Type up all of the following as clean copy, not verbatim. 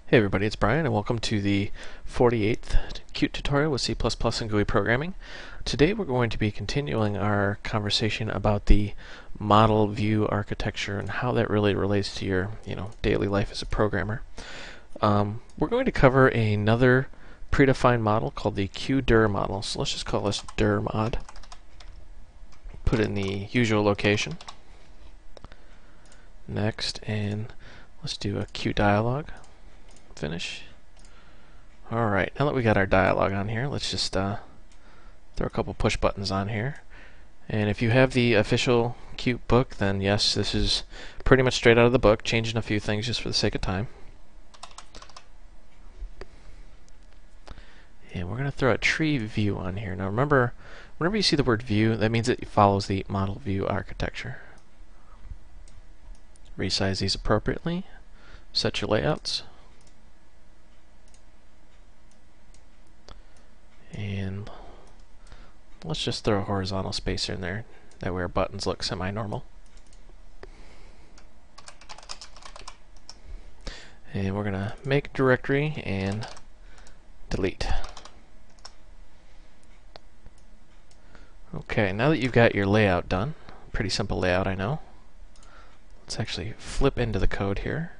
Hey everybody, it's Brian and welcome to the 48th Qt tutorial with C++ and GUI programming. Today we're going to be continuing our conversation about the model view architecture and how that really relates to your daily life as a programmer. We're going to cover another predefined model called the QDirModel. So let's just call this dirmod. Put it in the usual location. Next, and let's do a QDialog. Finish. Alright, now that we got our dialog on here, let's just throw a couple push buttons on here. And if you have the official Qt book, then yes, this is pretty much straight out of the book, changing a few things just for the sake of time. And we're going to throw a tree view on here. Now remember, whenever you see the word view, that means it follows the model view architecture. Resize these appropriately. Set your layouts. And let's just throw a horizontal spacer in there. That way our buttons look semi-normal. And we're going to make directory and delete. Okay, now that you've got your layout done, pretty simple layout I know, let's actually flip into the code here.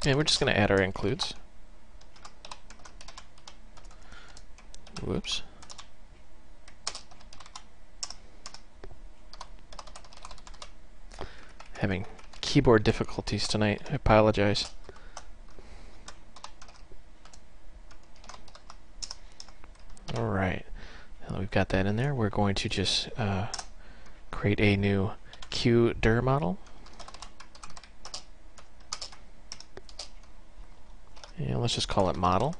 And we're just going to add our includes. Whoops. Having keyboard difficulties tonight. I apologize. Alright. Now that we've got that in there, we're going to just create a new QDirModel. And let's just call it model.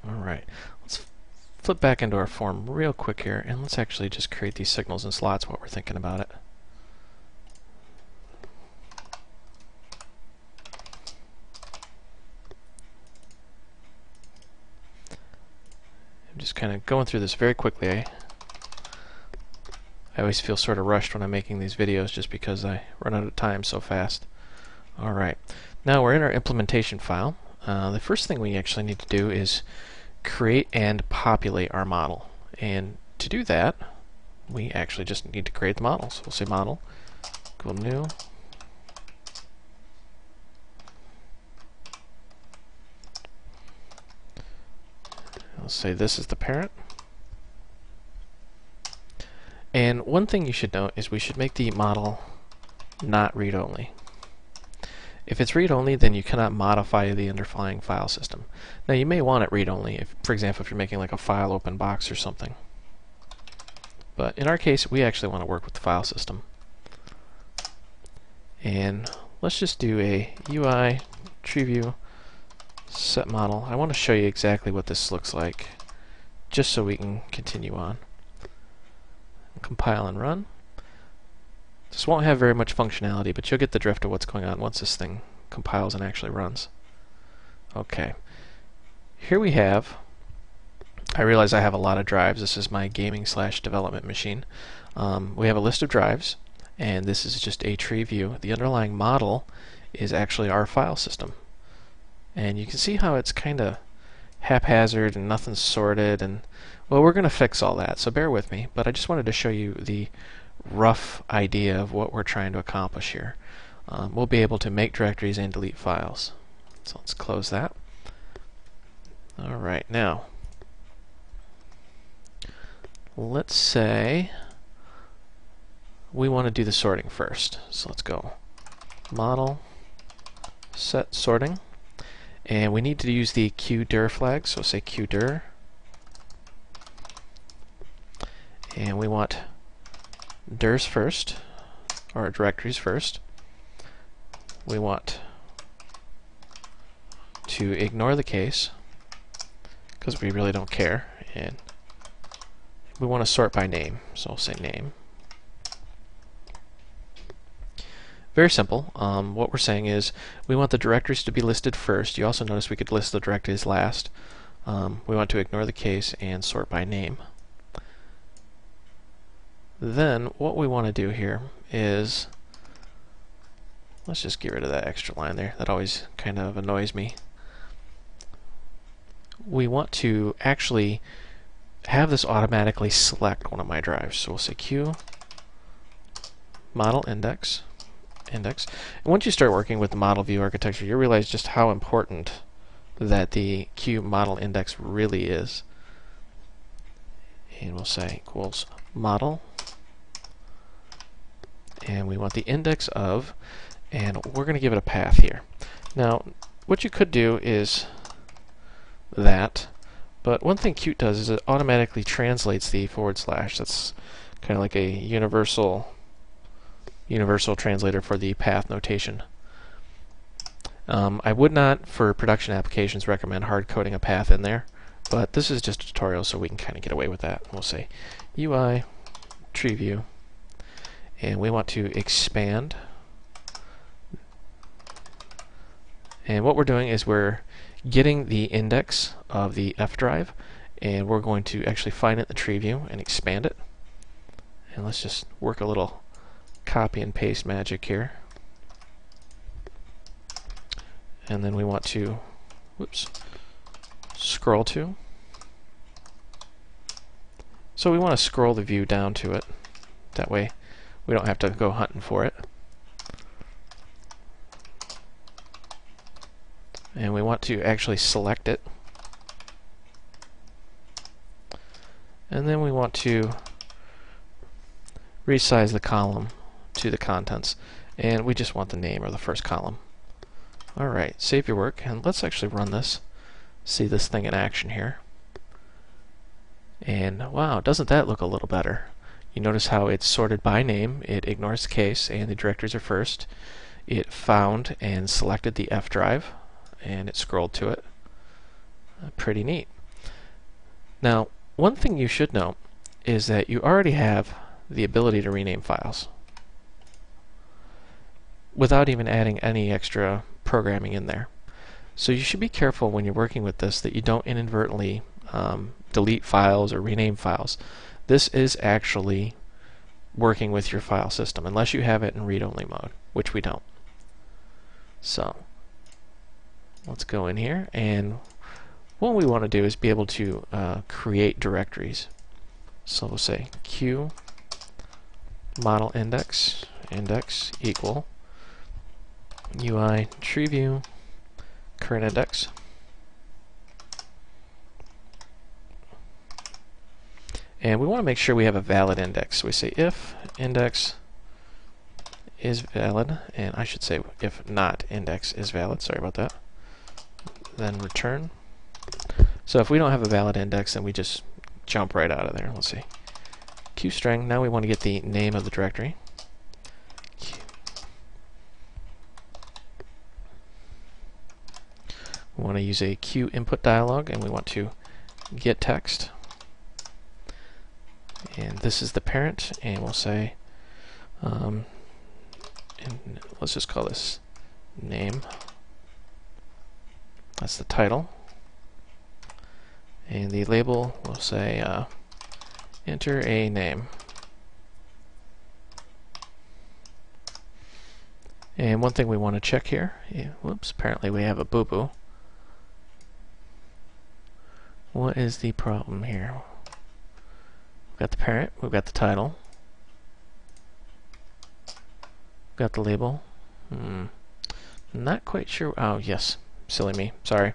Alright, let's flip back into our form real quick here, and let's actually just create these signals and slots while we're thinking about it. I'm just kind of going through this very quickly. I always feel sort of rushed when I'm making these videos just because I run out of time so fast. Alright. Now we're in our implementation file. The first thing we actually need to do is create and populate our model. And to do that, we actually just need to create the model. So we'll say model, equal new. I'll say this is the parent. And one thing you should note is we should make the model not read-only. If it's read-only, then you cannot modify the underlying file system. Now you may want it read-only, for example, if you're making like a file open box or something. But in our case, we actually want to work with the file system. And let's just do a UI TreeView set model. I want to show you exactly what this looks like, just so we can continue on. Compile and run. This won't have very much functionality, but you'll get the drift of what's going on once this thing compiles and actually runs. Okay. Here we have, I realize I have a lot of drives. This is my gaming/development machine. We have a list of drives, and this is just a tree view. The underlying model is actually our file system. And you can see how it's kind of haphazard and nothing's sorted, and well, we're going to fix all that, so bear with me. But I just wanted to show you the rough idea of what we're trying to accomplish here. We'll be able to make directories and delete files. So let's close that. Alright, now let's say we want to do the sorting first. So let's go model set sorting, and we need to use the QDir flag, so say QDir, and we want dirs first, or directories first. We want to ignore the case because we really don't care, and we want to sort by name, so I'll say name. Very simple. What we're saying is we want the directories to be listed first. You also notice we could list the directories last. We want to ignore the case and sort by name. Then what we want to do here is, let's just get rid of that extra line there. That always kind of annoys me. We want to actually have this automatically select one of my drives. So we'll say QModel index. And once you start working with the model view architecture, you realize just how important that the QModel index really is. And we'll say equals model, and we want the index of, and we're going to give it a path here. Now, what you could do is that, but one thing Qt does is it automatically translates the /. That's kind of like a universal translator for the path notation. I would not, for production applications, recommend hard coding a path in there, but this is just a tutorial, so we can kind of get away with that. We'll say UI tree view, and we want to expand. And what we're doing is we're getting the index of the F drive, and we're going to actually find it in the tree view and expand it. And let's just work a little copy and paste magic here. And then we want to, scroll to. So we want to scroll the view down to it. That way we don't have to go hunting for it. And we want to actually select it. And then we want to resize the column to the contents. And we just want the name of the first column. Alright, save your work, and let's actually run this. See this thing in action here. And wow, doesn't that look a little better? You notice how it's sorted by name, it ignores the case, and the directories are first. It found and selected the F drive, and it scrolled to it. Pretty neat. Now, one thing you should know is that you already have the ability to rename files without even adding any extra programming in there. So you should be careful when you're working with this that you don't inadvertently delete files or rename files. This is actually working with your file system, unless you have it in read-only mode, which we don't. So let's go in here, and what we want to do is be able to create directories. So we'll say QModel index equal UI tree view current index. And we want to make sure we have a valid index. So we say if index is valid, and I should say if not index is valid, sorry about that, then return. So if we don't have a valid index, then we just jump right out of there. Let's see. QString, now we want to get the name of the directory. We want to use a Q input dialog, and we want to get text. And this is the parent, and we'll say, and let's just call this name. That's the title. And the label, we'll say, enter a name. And one thing we want to check here, apparently we have a boo-boo. What is the problem here? We've got the parent, we've got the title, we've got the label. Not quite sure. Oh, yes. Silly me. Sorry.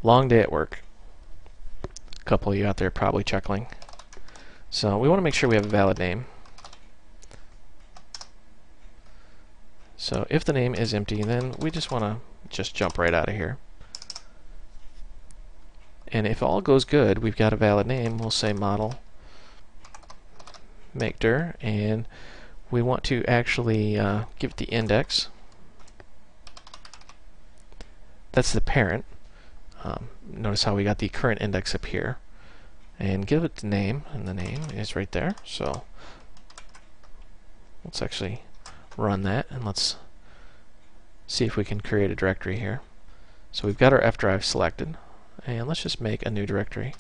Long day at work. A couple of you out there probably chuckling. So we want to make sure we have a valid name. So if the name is empty, then we just want to jump right out of here. And if all goes good, we've got a valid name, we'll say model make dir, and we want to actually give it the index. That's the parent. Notice how we got the current index up here. And give it the name, and the name is right there. So let's actually run that, and let's see if we can create a directory here. So we've got our F drive selected, and let's just make a new directory.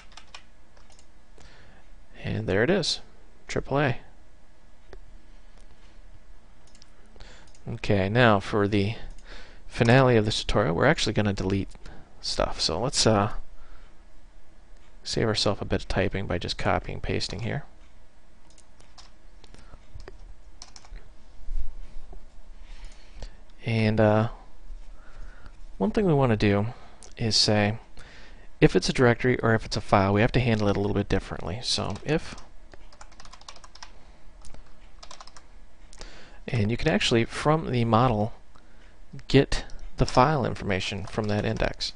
And there it is, AAA. Okay, now for the finale of this tutorial, we're actually going to delete stuff. So let's save ourselves a bit of typing by just copying and pasting here. And one thing we want to do is say, if it's a directory or if it's a file, we have to handle it a little bit differently. So if, and you can actually, from the model, get the file information from that index.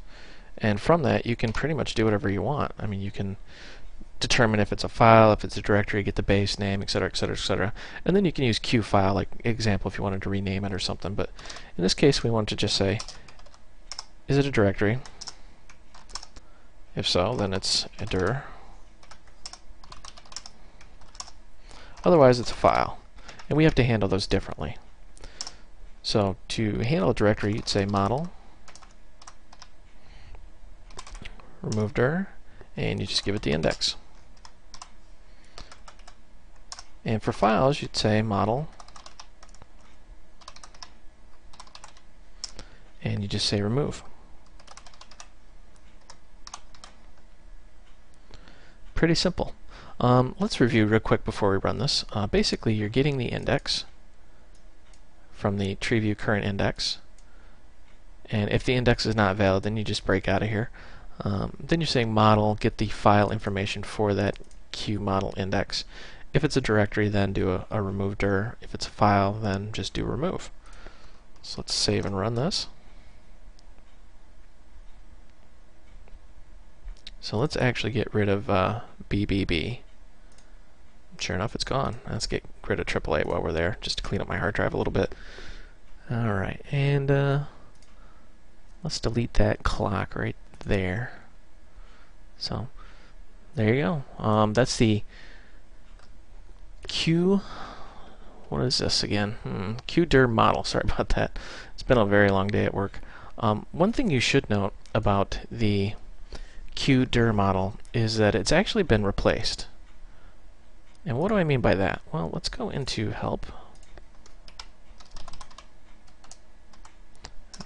And from that, you can pretty much do whatever you want. I mean, you can determine if it's a file, if it's a directory, get the base name, etc., etc., etc. And then you can use QFile, like example, if you wanted to rename it or something. But in this case, we want to just say, is it a directory? If so, then it's a dir. Otherwise, it's a file. And we have to handle those differently. So to handle a directory, you'd say model, remove dir, and you just give it the index. And for files, you'd say model, and you just say remove. Pretty simple. Let's review real quick before we run this. Basically, you're getting the index from the TreeView current index, and if the index is not valid, then you just break out of here. Then you're saying model, get the file information for that QModel index. If it's a directory, then do a remove dir. If it's a file, then just do remove. So let's save and run this. So let's actually get rid of BBB. Sure enough, it's gone. Let's get rid of AAA while we're there, just to clean up my hard drive a little bit. Alright, and let's delete that clock right there. So there you go. That's the what is this again? QDirModel. Sorry about that. It's been a very long day at work. One thing you should note about the QDirModel is that it's actually been replaced. And what do I mean by that? Well, let's go into help.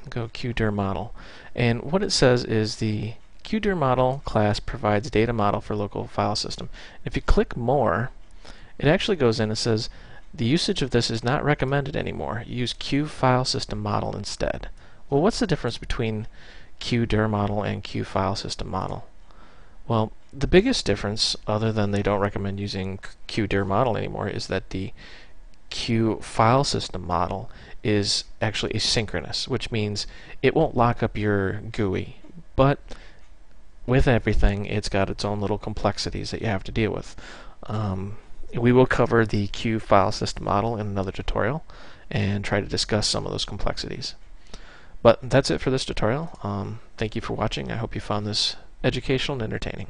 Go QDirModel. And what it says is the QDirModel class provides data model for local file system. If you click more, it actually goes in and says the usage of this is not recommended anymore. Use QFileSystemModel instead. Well, what's the difference between QDirModel and QFileSystemModel? Well, the biggest difference, other than they don't recommend using QDirModel anymore, is that the QFileSystemModel is actually asynchronous, which means it won't lock up your GUI. But with everything, it's got its own little complexities that you have to deal with. We will cover the QFileSystemModel in another tutorial and try to discuss some of those complexities. But that's it for this tutorial. Thank you for watching. I hope you found this educational and entertaining.